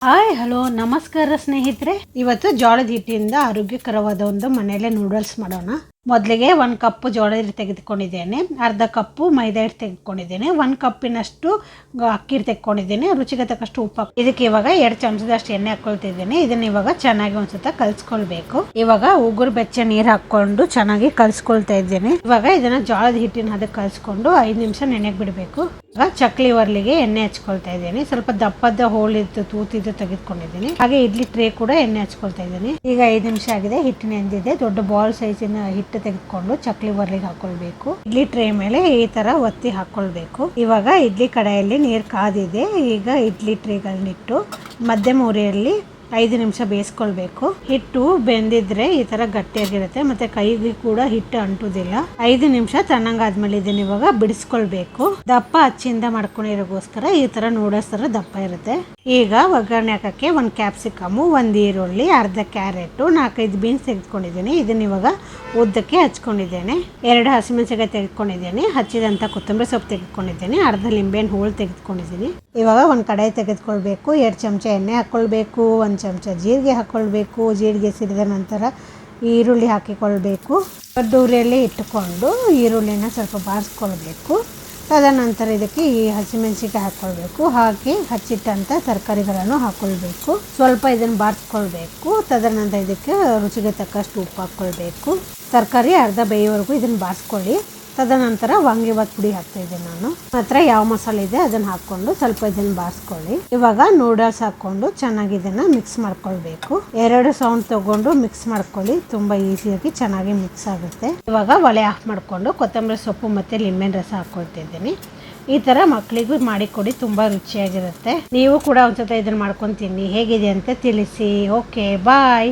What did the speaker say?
Hi hello ನಮಸ್ಕಾರ ಸ್ನೇಹಿತರೆ. ಇವತ್ತು ಜೋಳದ ಹಿಟ್ಟಿಂದ ಆರೋಗ್ಯಕರವಾದ ಒಂದು ಮನೆಯಲ್ಲೇ ನೂಡಲ್ಸ್ ಮಾಡೋಣ. ಮೊದಲಿಗೆ 1 ಕಪ್ ಜೋಳದ ಹಿಟ್ಟು ತೆಗೆದುಕೊಂಡಿದ್ದೇನೆ, ಅರ್ಧ ಕಪ್ಪು ಮೈದಾ ಹಿಟ್ಟು ತೆಗೆದುಕೊಂಡಿದ್ದೇನೆ, 1 ಕಪ್ಪಿನಷ್ಟು ಅಕ್ಕಿ ಹಿಟ್ಟು ತೆಗೆದುಕೊಂಡಿದ್ದೇನೆ, ರುಚಿಗೆ ತಕ್ಕಷ್ಟು ಉಪ್ಪು. ಇದಕ್ಕೆ ಇವಾಗ 2 ಚಮಚದಷ್ಟು ಎಣ್ಣೆ ಹಾಕೊಳ್ತಿದ್ದೇನೆ. ಇದನ್ನ ಇವಾಗ ಚೆನ್ನಾಗಿ ಒಂದ್ಸತ ಕಲ್ಸ್ಕೊಳ್ಬೇಕು. ಇವಾಗ ಉಗುರು ಬೆಚ್ಚ ನೀರು ಹಾಕೊಂಡು ಚೆನ್ನಾಗಿ ಕಲ್ಸ್ಕೊಳ್ತಾ ಇದ್ದೇನೆ. ಇವಾಗ ಇದನ್ನ ಜೋಳದ ಹಿಟ್ಟಿನ ಅದಕ್ಕೆ ಕಲ್ಸ್ಕೊಂಡು 5 ನಿಮಿಷ ನೆನೆಗೆ ಬಿಡಬೇಕು. ಈಗ ಚಕ್ಲಿ ಒರ್ಲಿಗೆ ಎಣ್ಣೆ ಹಚ್ಕೊಳ್ತಾ ಇದ್ದೇನೆ. ಸ್ವಲ್ಪ ದಪ್ಪದ ಹೋಳಿದ್ದು ತೂತಿದ್ದು ತೆಗೆದುಕೊಂಡಿದ್ದೀನಿ. ಹಾಗೆ ಇಡ್ಲಿ ಟ್ರೇ ಕೂಡ ಎಣ್ಣೆ ಹಚ್ಕೊಳ್ತಾ ಇದ್ದೀನಿ. ಈಗ 5 ನಿಮಿಷ ಆಗಿದೆ, ಹಿಟ್ಟು ನೆಂದಿದೆ. ದೊಡ್ಡ ಬಾಲ್ ಸೈಜಿನ ಹಿಟ್ಟು ತೆಗೆದುಕೊಂಡು ಚಕ್ಲಿ ಒರ್ಲಿಗೆ ಹಾಕೊಳ್ಬೇಕು. ಇಡ್ಲಿ ಟ್ರೇ ಮೇಲೆ ಈ ತರ ಒತ್ತಿ ಹಾಕೊಳ್ಬೇಕು. ಇವಾಗ ಇಡ್ಲಿ ಕಡಾಯಲ್ಲಿ ನೀರು ಕಾದಿದೆ. ಈಗ ಇಡ್ಲಿ ಟ್ರೇಗಳನ್ನಿಟ್ಟು ಮಧ್ಯಮ ಉರಿಯಲ್ಲಿ 5 ನಿಮಿಷ ಬೇಯಿಸ್ಕೊಳ್ಬೇಕು. ಹಿಟ್ಟು ಬೆಂದಿದ್ರೆ ಈ ತರ ಗಟ್ಟಿಯಾಗಿರುತ್ತೆ, ಮತ್ತೆ ಕೈಗೆ ಕೂಡ ಹಿಟ್ಟು ಅಂಟುದಿಲ್ಲ. 5 ನಿಮಿಷ ತಣ್ಣಂಗಾದ್ಮೇಲೆ ಇದನ್ನ ಇವಾಗ ಬಿಡಿಸ್ಕೊಳ್ಬೇಕು. ದಪ್ಪ ಅಚ್ಚಿಂದ ಮಾಡ್ಕೊಂಡಿರೋಗೋಸ್ಕರ ಈ ತರ ನೂಡಲ್ಸ್ ತರ ದಪ್ಪ ಇರುತ್ತೆ. ಈಗ ಒಗ್ಗರಣೆ ಹಾಕಕ್ಕೆ 1 ಕ್ಯಾಪ್ಸಿಕಮ್, 1 ಈರುಳ್ಳಿ, ಅರ್ಧ ಕ್ಯಾರೆಟ್, 4-5 ಬೀನ್ಸ್ ತೆಗೆದುಕೊಂಡಿದ್ದೀನಿ. ಇದನ್ನ ಇವಾಗ ಉದ್ದಕ್ಕೆ ಹಚ್ಕೊಂಡಿದ್ದೇನೆ. 2 ಹಸಿಮೆಣಸಿನಕಾಯಿ ತೆಗೆದುಕೊಂಡಿದ್ದೇನೆ. ಹಚ್ಚಿದಂತ ಕೊತ್ತಂಬರಿ ಸೊಪ್ಪು ತೆಗೆದುಕೊಂಡಿದ್ದೇನೆ. ಅರ್ಧ ಲಿಂಬೆಹಣ್ಣು ಹೋಳು ತೆಗೆದುಕೊಂಡಿದ್ದೀನಿ. ಇವಾಗ 1 ಕಡಾಯಿ ತೆಗೆದುಕೊಳ್ಬೇಕು. 2 ಚಮಚ ಎಣ್ಣೆ ಹಾಕೊಳ್ಬೇಕು. 1 ಚಮಚ ಜೀರಿಗೆ ಹಾಕೊಳ್ಬೇಕು. ಜೀರಿಗೆ ಸಿಡಿದ ನಂತರ ಈರುಳ್ಳಿ ಹಾಕಿಕೊಳ್ಬೇಕು. ದೊಡ್ಡ ಉರಿಯಲ್ಲಿ ಇಟ್ಟುಕೊಂಡು ಈರುಳ್ಳಿನ ಸ್ವಲ್ಪ ಬಾರಿಸ್ಕೊಳ್ಬೇಕು. ತದನಂತರ ಇದಕ್ಕೆ ಈ ಹಸಿಮೆಣಸಿನಕಾಯಿ ಹಾಕ್ಕೊಳ್ಬೇಕು. ಹಾಕಿ ಹಚ್ಚಿಟ್ಟಂಥ ತರಕಾರಿಗಳನ್ನು ಹಾಕ್ಕೊಳ್ಬೇಕು. ಸ್ವಲ್ಪ ಇದನ್ನು ಬಾರಿಸ್ಕೊಳ್ಬೇಕು. ತದನಂತರ ಇದಕ್ಕೆ ರುಚಿಗೆ ತಕ್ಕಷ್ಟು ಉಪ್ಪು ಹಾಕ್ಕೊಳ್ಬೇಕು. ತರಕಾರಿ ಅರ್ಧ ಬೇಯೋವರೆಗೂ ಇದನ್ನು ಬಾರಿಸ್ಕೊಳ್ಳಿ. ತದನಂತರ ವಾಂಗಿಬಾತ್ ಪುಡಿ ಹಾಕ್ತಾ ಇದ್ದೀನಿ. ನಾನು ಹತ್ರ ಯಾವ ಮಸಾಲೆ ಇದೆ ಅದನ್ನು ಹಾಕ್ಕೊಂಡು ಸ್ವಲ್ಪ ಇದನ್ನು ಬಾರಿಸ್ಕೊಳ್ಳಿ. ಇವಾಗ ನೂಡಲ್ಸ್ ಹಾಕ್ಕೊಂಡು ಚೆನ್ನಾಗಿ ಇದನ್ನ ಮಿಕ್ಸ್ ಮಾಡ್ಕೊಳ್ಬೇಕು. 2 ಸೌಂಡ್ ತಗೊಂಡು ಮಿಕ್ಸ್ ಮಾಡ್ಕೊಳ್ಳಿ. ತುಂಬಾ ಈಸಿಯಾಗಿ ಚೆನ್ನಾಗಿ ಮಿಕ್ಸ್ ಆಗುತ್ತೆ. ಇವಾಗ ಒಲೆ ಆಫ್ ಮಾಡ್ಕೊಂಡು ಕೊತ್ತಂಬರಿ ಸೊಪ್ಪು ಮತ್ತೆ ಲಿಂಬೆಹಣ್ಣು ರಸ ಹಾಕ್ಕೊಳ್ತಿದ್ದೀನಿ. ಈ ತರ ಮಕ್ಕಳಿಗೂ ಮಾಡಿಕೊಡಿ, ತುಂಬಾ ರುಚಿಯಾಗಿರುತ್ತೆ. ನೀವು ಕೂಡ ಒಂದ್ಸತ ಇದನ್ನ ಮಾಡ್ಕೊಂಡು ತಿನ್ನಿ. ಹೇಗಿದೆ ಅಂತ ತಿಳಿಸಿ. ಓಕೆ, ಬಾಯ್.